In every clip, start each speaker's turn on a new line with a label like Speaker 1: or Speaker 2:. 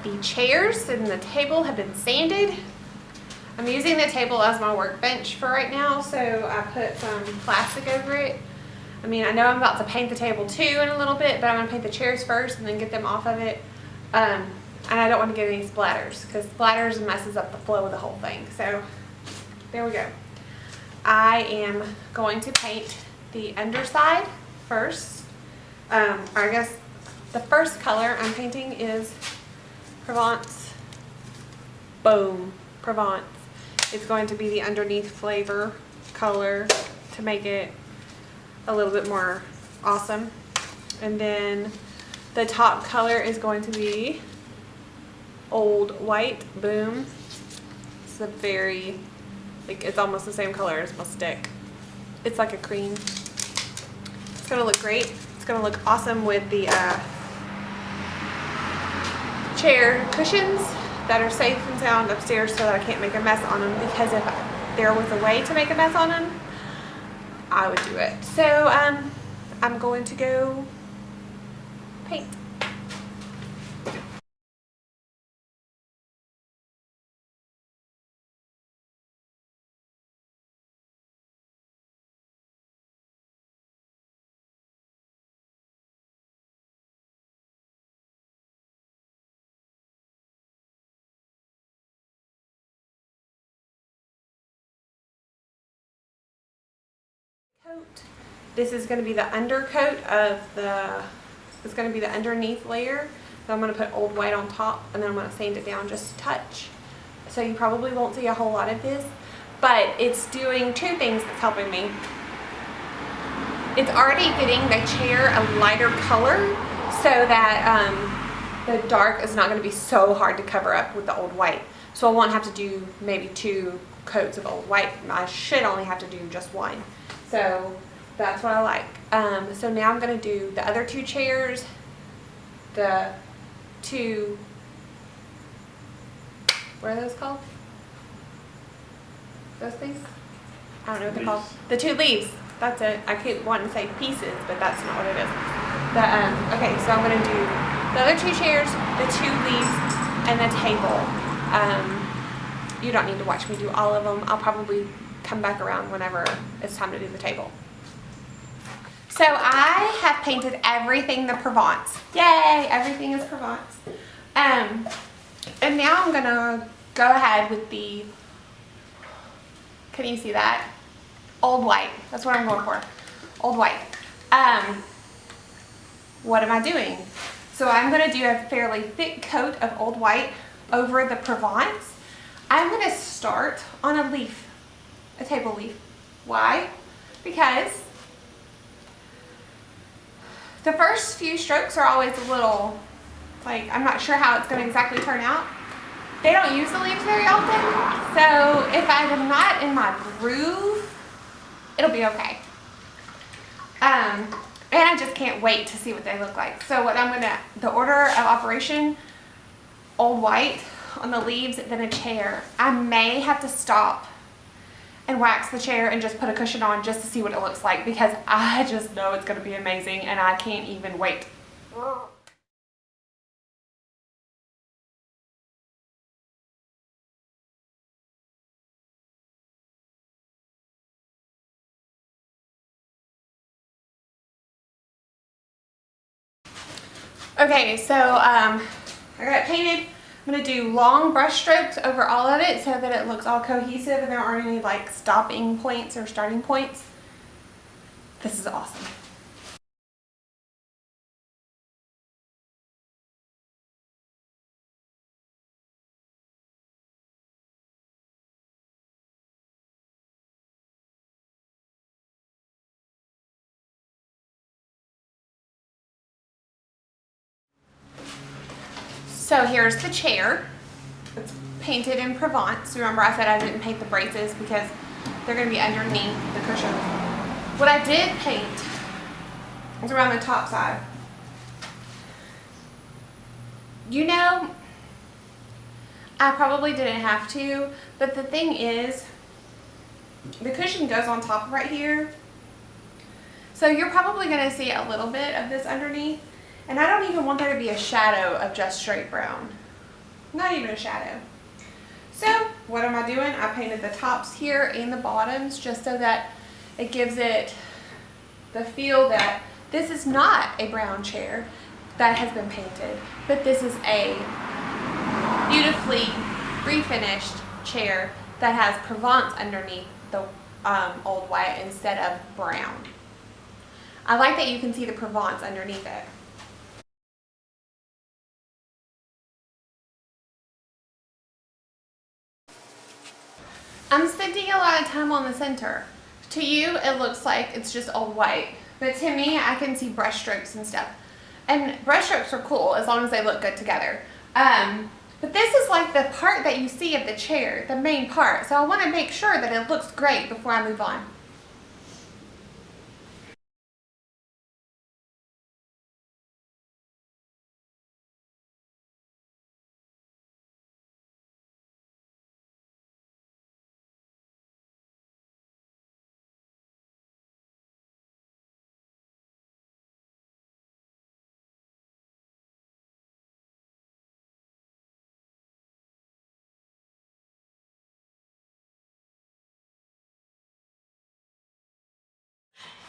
Speaker 1: The chairs and the table have been sanded. I'm using the table as my workbench for right now, so I put some plastic over it. I mean, I know I'm about to paint the table too in a little bit, but I'm gonna paint the chairs first and then get them off of it. And I don't want to get any splatters, because splatters messes up the flow of the whole thing. So there we go. I am going to paint the underside first. Or I guess the first color I'm painting is Provence. Boom, Provence. It's going to be the underneath flavor color to make it a little bit more awesome. And then the top color is going to be Old White. Boom. It's a very, like, it's almost the same color as my stick. It's like a cream. It's gonna look great. It's gonna look awesome with the chair cushions that are safe and sound upstairs, so that I can't make a mess on them, because if there was a way to make a mess on them, I would do it. So I'm going to go paint. This is going to be the undercoat of it's going to be the underneath layer. So I'm going to put Old White on top, and then I'm going to sand it down just a touch. So you probably won't see a whole lot of this, but it's doing two things that's helping me. It's already getting the chair a lighter color, so that the dark is not going to be so hard to cover up with the Old White. So I won't have to do maybe 2 coats of Old White. I should only have to do just 1. So that's what I like. So now I'm going to do the other 2 chairs, the 2, what are those called? Those things? I don't know what they're called. The 2 leaves. That's it. I keep wanting to say pieces, but that's not what it is. Okay, so I'm going to do the other 2 chairs, the 2 leaves, and the table. You don't need to watch me do all of them. I'll probably come back around whenever it's time to do the table. So I have painted everything the Provence. Yay, everything is Provence. And now I'm gonna go ahead with the, can you see that? Old White, that's what I'm going for, Old White. What am I doing? So I'm gonna do a fairly thick coat of Old White over the Provence. I'm gonna start on a leaf. A table leaf. Why? Because the first few strokes are always a little, like, I'm not sure how it's going to exactly turn out. They don't use the leaves very often, so if I'm not in my groove, it'll be okay. And I just can't wait to see what they look like. So what I'm gonna, the order of operation, Old White on the leaves, then a chair. I may have to stop and wax the chair and just put a cushion on just to see what it looks like, because I just know it's going to be amazing and I can't even wait. Okay, so I got it painted. I'm going to do long brush strokes over all of it so that it looks all cohesive and there aren't any like stopping points or starting points. This is awesome. So here's the chair. It's painted in Provence. Remember I said I didn't paint the braces because they're going to be underneath the cushion. What I did paint is around the top side. You know, I probably didn't have to, but the thing is, the cushion goes on top right here. So you're probably going to see a little bit of this underneath. And I don't even want there to be a shadow of just straight brown. Not even a shadow. So what am I doing? I painted the tops here and the bottoms just so that it gives it the feel that this is not a brown chair that has been painted, but this is a beautifully refinished chair that has Provence underneath the old white instead of brown. I like that you can see the Provence underneath it. I'm spending a lot of time on the center. To you, it looks like it's just old white, but to me, I can see brush strokes and stuff. And brush strokes are cool as long as they look good together. But this is like the part that you see of the chair, the main part. So I want to make sure that it looks great before I move on.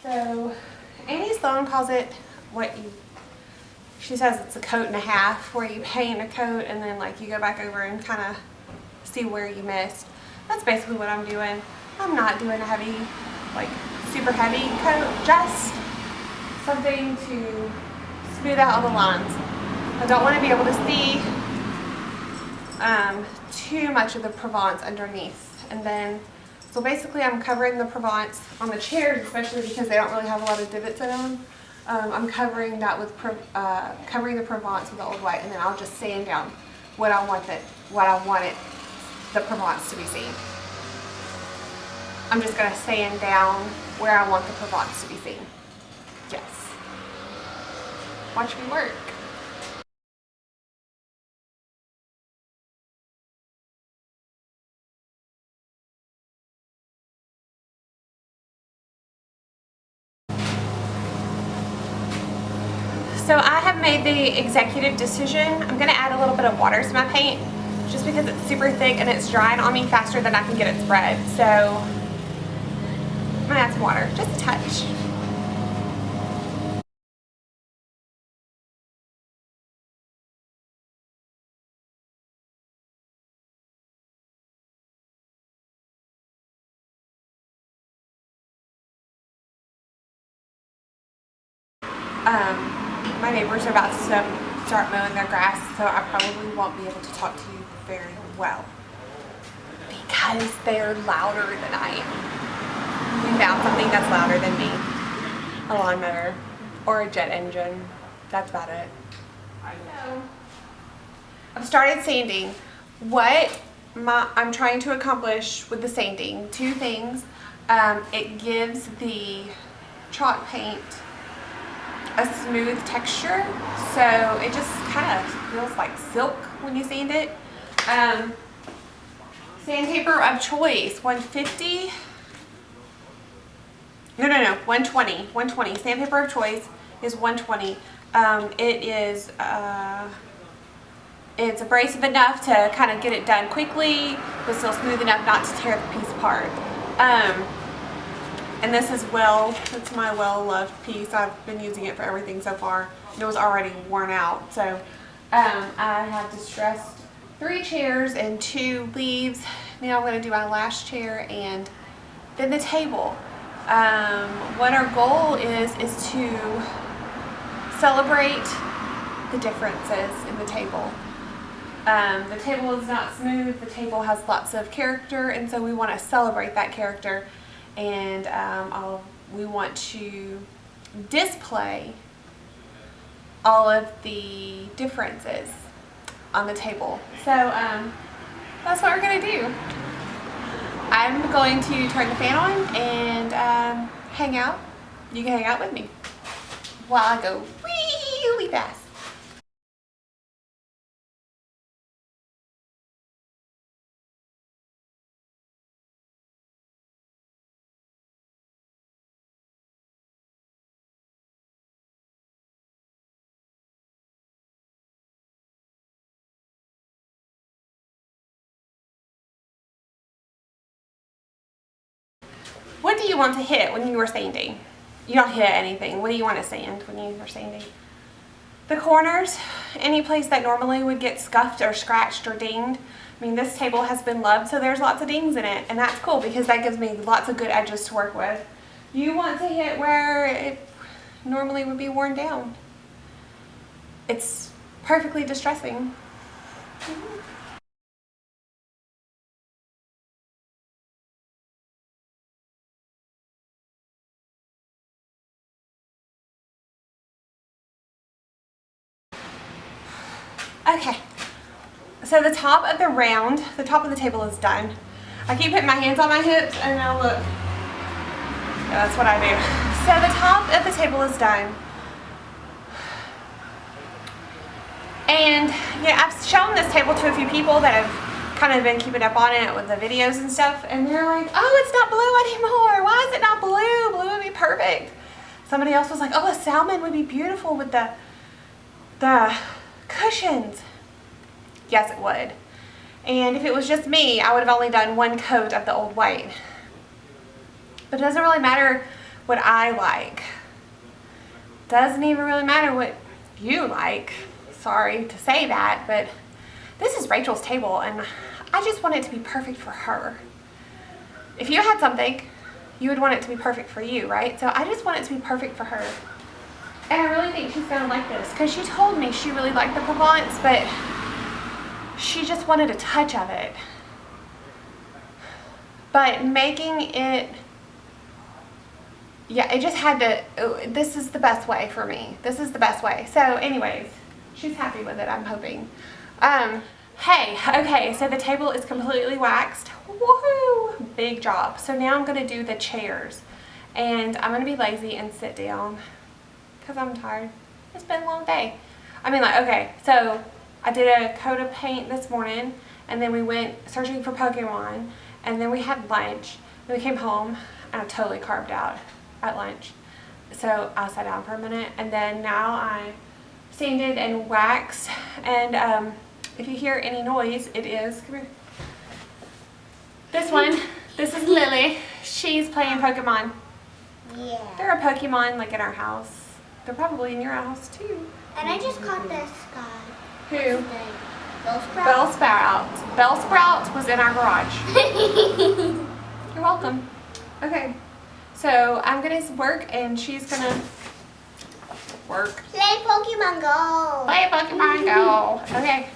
Speaker 1: So Annie Sloan calls it she says it's a coat and a half, where you paint a coat and then like you go back over and kind of see where you missed. That's basically what I'm doing. I'm not doing a heavy, like super heavy coat, just something to smooth out all the lines. I don't want to be able to see too much of the Provence underneath. And then, so basically I'm covering the Provence on the chairs, especially because they don't really have a lot of divots in them. I'm covering that with covering the Provence with the old white, and then I'll just sand down what I want the Provence to be seen. I'm just going to sand down where I want the Provence to be seen. Yes. Watch me work. So I have made the executive decision. I'm going to add a little bit of water to my paint just because it's super thick and it's drying on me faster than I can get it spread. So I'm going to add some water, just a touch. My neighbors are about to start mowing their grass, so I probably won't be able to talk to you very well because they're louder than I am. We found something that's louder than me. A lawnmower or a jet engine. That's about it. So, I've started sanding. What I'm trying to accomplish with the sanding, two things. It gives the chalk paint a smooth texture, so it just kind of feels like silk when you sand it. Sandpaper of choice, 150. No, 120. 120. Sandpaper of choice is 120. It is it's abrasive enough to kind of get it done quickly, but still smooth enough not to tear the piece apart. And this is it's my well-loved piece. I've been using it for everything so far. It was already worn out. So I have distressed 3 chairs and 2 leaves. Now I'm going to do my last chair and then the table. What our goal is to celebrate the differences in the table. The table is not smooth. The table has lots of character, and so we want to celebrate that character. And we want to display all of the differences on the table. So that's what we're going to do. I'm going to turn the fan on and hang out. You can hang out with me while I go really fast. What do you want to hit when you were sanding? You don't hit anything. What do you want to sand when you were sanding? The corners, any place that normally would get scuffed or scratched or dinged. I mean, this table has been loved, so there's lots of dings in it, and that's cool because that gives me lots of good edges to work with. You want to hit where it normally would be worn down. It's perfectly distressing. Okay, so the top of the top of the table is done. I keep putting my hands on my hips and now look. Yeah, that's what I do. So the top of the table is done. And yeah, I've shown this table to a few people that have kind of been keeping up on it with the videos and stuff, and they're like, oh, it's not blue anymore. Why is it not blue? Blue would be perfect. Somebody else was like, oh, a salmon would be beautiful with the cushions. Yes, it would. And if it was just me, I would have only done one coat of the old white. But it doesn't really matter what I like. Doesn't even really matter what you like. Sorry to say that, but this is Rachel's table and I just want it to be perfect for her. If you had something, you would want it to be perfect for you, right? So I just want it to be perfect for her. And I really think she's gonna like this because she told me she really liked the Provence, but she just wanted a touch of it. But making it, yeah, it just had to, this is the best way for me. This is the best way. So anyways, she's happy with it, I'm hoping. Hey, okay, so the table is completely waxed. Woohoo! Big job. So now I'm gonna do the chairs. And I'm gonna be lazy and sit down because I'm tired. It's been a long day. I mean, like, okay, so I did a coat of paint this morning, and then we went searching for Pokemon, and then we had lunch. Then we came home, and I totally carved out at lunch. So I sat down for a minute, and then now I sanded and waxed, and if you hear any noise, it is, come here. This one, this is Lily. She's playing Pokemon.
Speaker 2: Yeah.
Speaker 1: There are Pokemon like in our house. They're probably in your house too.
Speaker 2: And I just caught this guy.
Speaker 1: Who?
Speaker 2: Bellsprout.
Speaker 1: Bellsprout. Bellsprout was in our garage. You're welcome. Okay, so I'm gonna work and she's gonna work.
Speaker 2: Play Pokemon Go.
Speaker 1: Play Pokemon Go. Okay.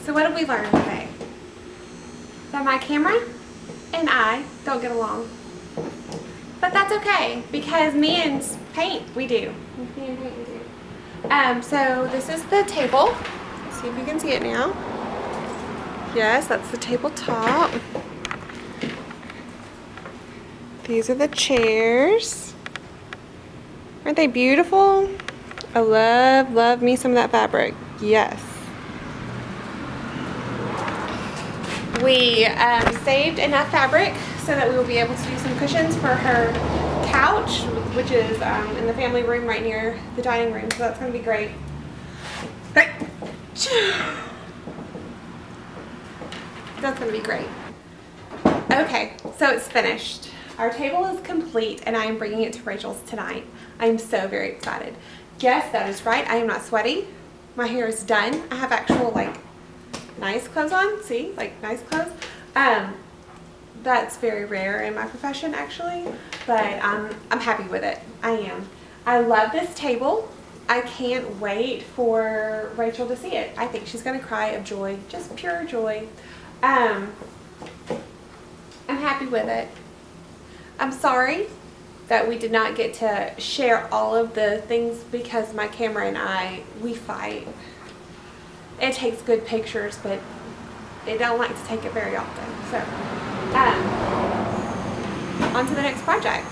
Speaker 1: So what did we learn today? That my camera and I don't get along. But that's okay, because me and paint, we do. Me and paint, we do. So this is the table. Let's see if you can see it now. Yes, that's the tabletop. These are the chairs. Aren't they beautiful? I love me some of that fabric. Yes. We saved enough fabric so that we will be able to do some cushions for her couch, which is in the family room right near the dining room, so that's going to be great. That's going to be great. Okay, so it's finished. Our table is complete and I am bringing it to Rachel's tonight. I am so very excited. Yes, that is right. I am not sweaty. My hair is done. I have actual nice clothes on. See, like nice clothes. That's very rare in my profession actually, but I'm happy with it. I am. I love this table. I can't wait for Rachel to see it. I think she's gonna cry of joy, just pure joy. I'm happy with it. I'm sorry that we did not get to share all of the things because my camera and we fight. It takes good pictures, but it don't like to take it very often. So, on to the next project.